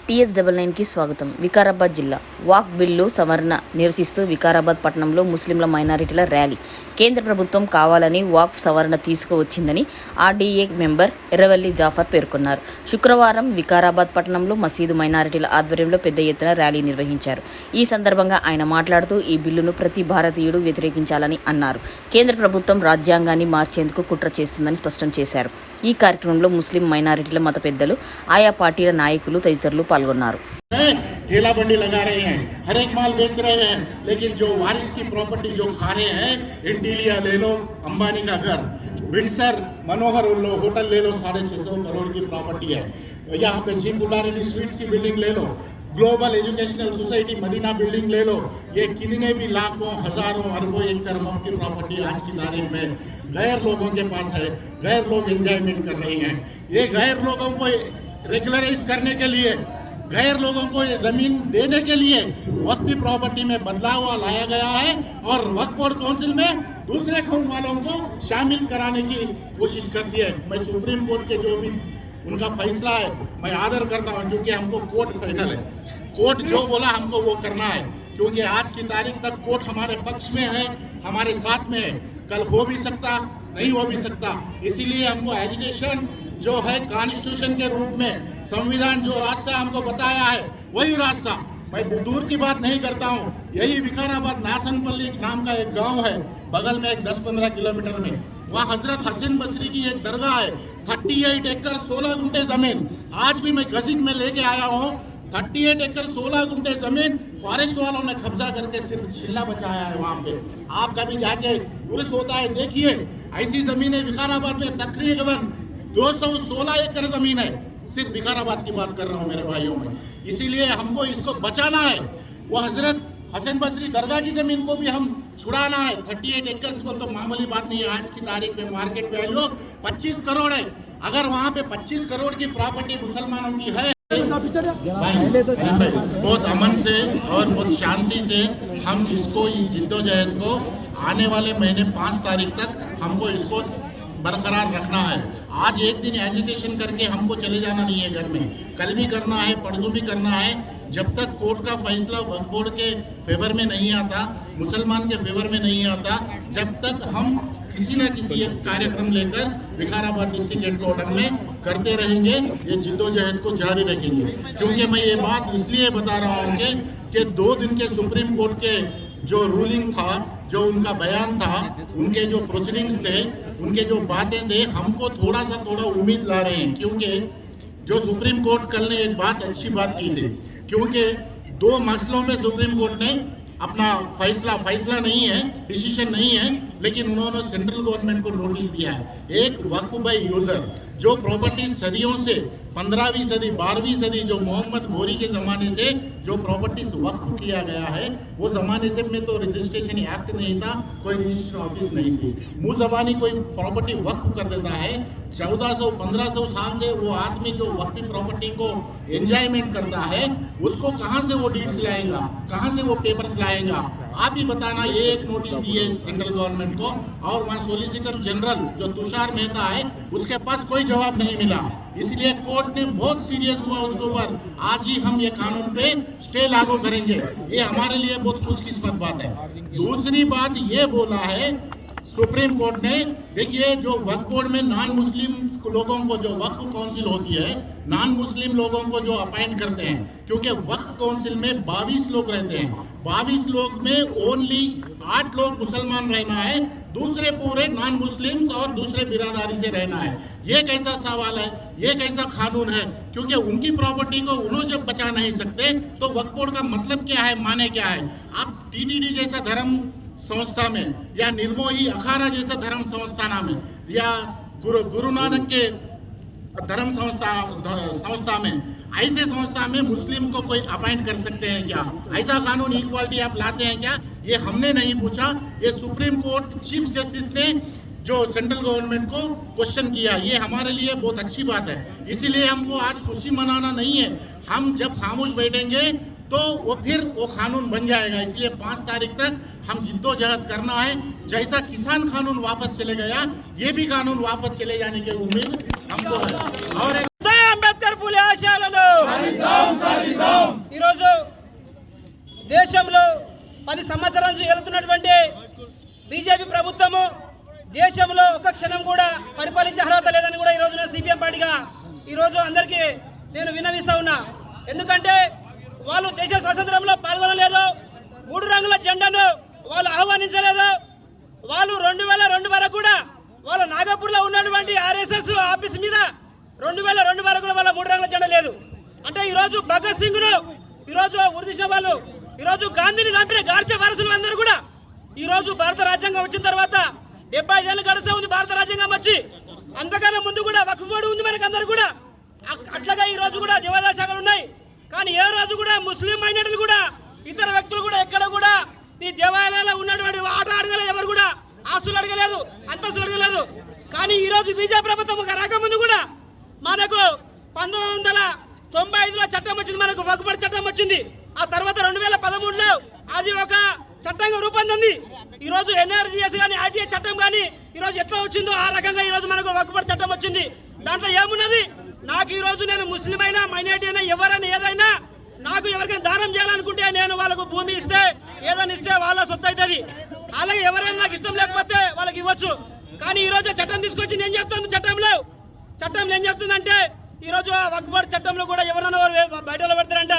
TS99 కి స్వాగతం. వికారాబాద్ జిల్లా వాక్ బిల్లు సవరణ నిరసిస్తూ వికారాబాద్ పట్టణంలో ముస్లింల మైనారిటీల ర్యాలీ. కేంద్ర ప్రభుత్వం కావాలని వాక్ సవరణ తీసుకువచ్చిందని RDA మెంబర్ ఎర్రవల్లి జాఫర్ పేర్కొన్నారు. శుక్రవారం వికారాబాద్ పట్టణంలో మసీదు మైనారిటీల ఆధ్వర్యంలో పెద్ద ఎత్తున ర్యాలీ నిర్వహించారు. ఈ సందర్భంగా ఆయన మాట్లాడుతూ ఈ బిల్లును ప్రతి భారతీయుడు వ్యతిరేకించాలని అన్నారు. కేంద్ర ప్రభుత్వం రాజ్యాంగాన్ని మార్చేందుకు కుట్ర చేస్తుందని స్పష్టం చేశారు. ఈ కార్యక్రమంలో ముస్లిం మైనారిటీల మత పెద్దలు, ఆయా పార్టీల నాయకులు తదితరులు పాల్గొన్నారు. ठेला बंडी लगा रहे हैं, हर एक माल बेच रहे हैं, लेकिन जो वारिस की प्रॉपर्टी जो खा रहे हैं, इंटीलिया ले लो, अंबानी का घर, विंडसर मनोहर होटल ले लो, 650 करोड़ की प्रॉपर्टी है। यहाँ पे जिम बुलारेली स्वीट्स की बिल्डिंग ले लो, global educational society Madina building ले लो, ये कितने भी लाखों हजारों अरबों एकड़ की प्रॉपर्टी आज की तारीख में गैर लोगों के पास है। गैर लोग एंजॉयमेंट कर रहे हैं। ये गैर लोगों को रेगुलराइज करने के लिए, गैर लोगों को ये जमीन देने के लिए वक्फ की प्रॉपर्टी में बदलाव लाया गया है और वक्फ बोर्ड काउंसिल में दूसरे कौम वालों को शामिल कराने की कोशिश करती है। मैं सुप्रीम कोर्ट के जो भी उनका फैसला है मैं आदर करता हूँ, क्योंकि हमको कोर्ट फाइनल है। कोर्ट जो बोला हमको वो करना है, क्योंकि आज की तारीख तक कोर्ट हमारे पक्ष में है, हमारे साथ में है। कल हो भी सकता, नहीं हो भी सकता। इसीलिए हमको एजुकेशन जो है कॉन्स्टिट्यूशन के रूप में संविधान जो रास्ता हमको बताया है वही रास्ता। मैं दूर की बात नहीं करता हूँ। यही विकाराबाद नासनपल्ली नाम का एक गांव है, बगल में एक 10-15 किलोमीटर में, वहाँ हजरत हसन बसरी की एक दरगाह है। 38 एकड़ 16 गुंठे जमीन आज भी मैं गजिट में लेके आया हूँ। 38 एकड़ 16 गुंठे जमीन फॉरेस्ट वालों ने कब्जा करके सिर्फ चिल्ला बचाया है। वहाँ पे आप कभी जाके टूरिस्ट होता है, देखिए ऐसी जमीनें विकाराबाद में तकरीबन 216 एकड़ जमीन है। सिर्फ विकाराबाद की बात कर रहा हूँ मेरे भाइयों में। इसीलिए हमको इसको बचाना है। वो हजरत हसन बसरी दरगाह की जमीन को भी हम छुड़ाना है। 38 एकड़ को तो मामूली बात नहीं है। आज की तारीख में मार्केट वैल्यू 25 करोड़ है। अगर वहाँ पे 25 करोड़ की प्रॉपर्टी मुसलमानों की है, बहुत अमन से और बहुत शांति से हम इसको जिद्दोजहद को आने वाले महीने 5 तारीख तक हमको इसको बरकरार रखना है। आज एक दिन एजुकेशन करके हमको चले जाना नहीं है घर में, कल भी करना है, परसों भी करना है। जब तक कोर्ट का फैसला वक्फ बोर्ड के फेवर में नहीं आता, मुसलमान के फेवर में नहीं आता, जब तक हम किसी न किसी एक कार्यक्रम लेकर विकाराबाद डिस्ट्रिक्ट हेडक्वार्टर में करते रहेंगे। ये जिद्दोजहद को जारी रखेंगे। क्योंकि मैं ये बात इसलिए बता रहा हूँ कि 2 दिन के सुप्रीम कोर्ट के जो रूलिंग था, जो उनका बयान था, उनके जो प्रोसीडिंग्स थे, उनके जो बातें थे, हमको थोड़ा उम्मीद ला रहे हैं। क्योंकि जो सुप्रीम कोर्ट कल ने एक बात अच्छी बात की थी, क्योंकि 2 मसलों में सुप्रीम कोर्ट ने अपना फैसला नहीं है, डिसीजन नहीं है, लेकिन उन्होंने सेंट्रल गवर्नमेंट को नोटिस दिया है। एक वक्फ बाय यूजर जो प्रॉपर्टी सदियों से 15वीं सदी 12वीं सदी जो मोहम्मद घोरी के ज़माने से जो प्रॉपर्टीज वक्फ किया गया है, वो ज़माने से में तो रजिस्ट्रेशन एक्ट नहीं था, कोई रजिस्टर ऑफिस नहीं थी। मुँह ज़बानी कोई प्रॉपर्टी वक्फ कर देता है। 1400-1500 साल से वो आदमी जो वक्फ प्रॉपर्टी को एंजॉयमेंट करता है, उसको कहाँ से वो डीड्स लाएगा, कहाँ से वो पेपर्स लाएगा? आप ही बताना। ये एक नोटिस दिए सेंट्रल गवर्नमेंट को, और वहाँ सोलिसिटर जनरल जो तुषार मेहता है, उसके पास कोई जवाब नहीं मिला। इसलिए कोर्ट ने बहुत सीरियस हुआ उसके ऊपर। आज ही हम ये कानून पे स्टे लागू करेंगे। ये हमारे लिए बहुत खुशकिस्मत बात है। दूसरी बात ये बोला है सुप्रीम कोर्ट ने, देखिए जो वक्फ बोर्ड में नॉन मुस्लिम लोगों को जो वक्फ काउंसिल होती है, नॉन मुस्लिम लोगों को जो अपॉइंट करते हैं, क्योंकि वक्फ काउंसिल में 22 लोग रहते हैं, 22 लोग में ओनली 8 लोग मुसलमान रहना है, दूसरे पूरे नॉन मुस्लिम और दूसरे बिरादरी से रहना है। ये कैसा सवाल है, ये कैसा कानून है? क्योंकि उनकी प्रॉपर्टी को उन्होंने जब बचा नहीं सकते तो वक्फ बोर्ड का मतलब क्या है, माने क्या है? आप TTD जैसा धर्म संस्था में, या निर्मोही अखाड़ा जैसा धर्म संस्थान में, या गुरु नानक के धर्म संस्था में, ऐसे संस्था में मुस्लिम को कोई अपॉइंट कर सकते हैं क्या? ऐसा कानून इक्वालिटी आप लाते हैं क्या? ये हमने नहीं पूछा, ये सुप्रीम कोर्ट चीफ जस्टिस ने जो सेंट्रल गवर्नमेंट को क्वेश्चन किया। ये हमारे लिए बहुत अच्छी बात है। इसीलिए हमको आज खुशी मनाना नहीं है। हम जब खामोश बैठेंगे तो वो फिर वो कानून बन जाएगा। इसलिए 5 तारीख तक हम जिद्दोजहद करना है। जैसा किसान कानून वापस चले गया, ये भी कानून वापस चले जाने की उम्मीद हमको है। और అంబేద్కర్ పులి ఆశయాలను దేశంలో 10 సంవత్సరాలు ఏలుతున్నటువంటి బీజేపీ ప్రభుత్వము దేశంలో ఒక క్షణం కూడా పరిపాలించే అర్హత లేదని కూడా ఈరోజు నేను సిపిఎం పార్టీగా ఈరోజు అందరికీ నేను విన్నవిస్తా ఉన్నా. ఎందుకంటే వాళ్ళు దేశ స్వాతంత్రంలో పాల్గొనలేదు, 3 రంగుల జెండాను వాళ్ళు ఆహ్వానించలేదు. వాళ్ళు 2002 వరకు కూడా వాళ్ళ నాగపూర్లో ఉన్నటువంటి ఆర్ఎస్ఎస్ ఆఫీస్ మీద 2002 వరకు కూడా వాళ్ళ 3 రంగుల జెండా లేదు. అంటే ఈరోజు భగత్ సింగ్ను ఈరోజు ఉరిదీసిన వాళ్ళు, ఈరోజు గాంధీని చంపిన గాడ్సే వారసులు అందరూ కూడా ఈరోజు భారత రాజ్యాంగం వచ్చిన తర్వాత 75 ఏళ్ళు గడుస్తూ ఉంది భారత రాజ్యాంగం వచ్చి. అంతకన్నా ముందు కూడా వక్ఫ్ బోర్డు ఉంది మనకు అందరు కూడా. అట్లాగా ఈ రోజు కూడా దేవాదాయ శాఖలు ఉన్నాయి. కానీ ఏ రోజు కూడా ముస్లిం మైనారిటీలు కూడా ఇతర వ్యక్తులు కూడా ఎక్కడ కూడా ఈ దేవాలయాల్లో ఉన్నటువంటి ఆట అడగలేదు, ఎవరు కూడా ఆస్తులు అడగలేదు, అంతస్తులు అడగలేదు. కానీ ఈ రోజు బీజేపీ ప్రభుత్వం రాకముందు కూడా మనకు 1995లో చట్టం వచ్చింది, మనకు వక్ఫ్ బోర్డు చట్టం వచ్చింది. ఆ తర్వాత 2013లో అది ఒక చట్టంగా రూపొందింది. ఈ రోజు ఎన్ఆర్జీఎస్ కానీ ఐటీఐ చట్టం కానీ ఈ రోజు ఎట్లా వచ్చిందో ఆ రకంగా ఈ రోజు మనకు వక్ఫ్ బోర్డు చట్టం వచ్చింది. దాంట్లో ఏమున్నది, నాకు ఈ రోజు నేను ముస్లిం అయినా మైనారిటీ అయినా ఎవరైనా ఏదైనా నాకు ఎవరికైనా దానం చేయాలనుకుంటే నేను వాళ్ళకు భూమి ఇస్తే ఏదైనా ఇస్తే వాళ్ళ సొత్తు అవుతుంది. అలాగే ఎవరైనా నాకు ఇష్టం లేకపోతే వాళ్ళకి ఇవ్వచ్చు. కానీ ఈ రోజు చట్టం తీసుకొచ్చి నేను చెప్తాను, చట్టం ఏం చెప్తుందంటే ఈ రోజు వక్ఫ్ బోర్డు చట్టంలో కూడా ఎవరైనా బయటలో పెడతారంట.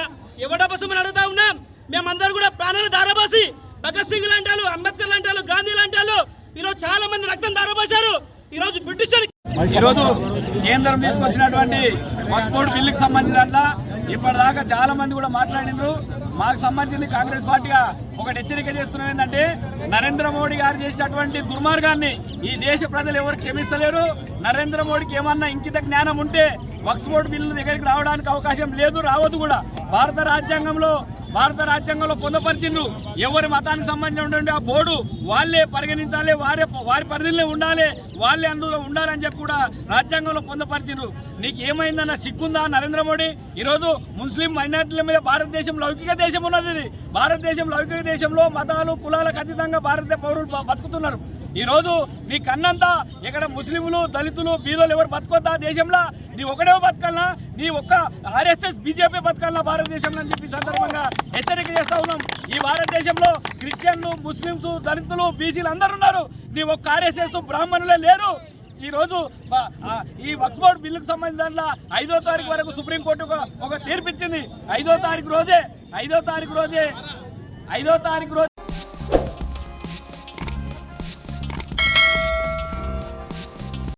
ఎవడ కోసం అని అడుగుతా ఉన్నాం. మేమందరూ కూడా ప్రాణాలు దారబోసి భగత్ సింగ్ లాంటాలు, అంబేద్కర్ లాంటాలు, గాంధీ లాంటాలు ఈరోజు చాలా మంది రక్తం దారబోసారు. ఈరోజు బ్రిటిష్ ఈరోజు కేంద్రం తీసుకొచ్చినటువంటి వక్ఫ్ బోర్డు బిల్లుకి సంబంధించిన ఇప్పటిదాకా చాలా మంది కూడా మాట్లాడినారు. మాకు సంబంధించి కాంగ్రెస్ పార్టీగా ఒకటి హెచ్చరిక చేస్తున్నాం, ఏంటంటే నరేంద్ర మోడీ గారు చేసినటువంటి దుర్మార్గాన్ని ఈ దేశ ప్రజలు ఎవరు క్షమిస్తలేరు. నరేంద్ర మోడీకి ఏమన్నా ఇంకిత జ్ఞానం ఉంటే వక్ఫ్ బోర్డు బిల్లు దగ్గరికి రావడానికి అవకాశం లేదు, రావద్దు కూడా. భారత రాజ్యాంగంలో పొందపరిచిండ్రు. ఎవరి మతానికి సంబంధించిన ఆ బోర్డు వాళ్ళే పరిగణించాలి, వారి పరిధిలో ఉండాలి, వాళ్ళే అందులో ఉండాలని చెప్పి కూడా రాజ్యాంగంలో పొందపరిచిండ్రు. నీకు ఏమైందన్న సిగ్గుందా నరేంద్ర మోడీ? ఈరోజు ముస్లిం మైనారిటీల మీద భారతదేశం లౌకిక దేశం ఉన్నది. ఇది భారతదేశం లౌకిక దేశంలో మతాలు కులాలకు అతీతంగా భారత పౌరులు బతుకుతున్నారు. ఈరోజు నీ కన్నంతా ఇక్కడ ముస్లింలు, దళితులు, బీదోలు ఎవరు బతుకొద్దా దేశంలో? నీ ఒకడే బతకాలనా? నీ ఒక్క ఆర్ఎస్ఎస్ బీజేపీ బతకాలనా భారతదేశంలో అని చెప్పి సందర్భంగా హెచ్చరిక చేస్తా ఉన్నాం. ఈ భారతదేశంలో క్రిస్టియన్లు, ముస్లింలు, దళితులు, బీసీలు అందరూ ఉన్నారు. నీ ఒక్క ఆర్ఎస్ఎస్ బ్రాహ్మణులే లేరు. ఈరోజు ఈ వక్ఫ్ బోర్డు బిల్లుకు సంబంధించిన 5వ తారీఖు వరకు సుప్రీంకోర్టు ఒక తీర్పిచ్చింది. 5వ తారీఖు రోజే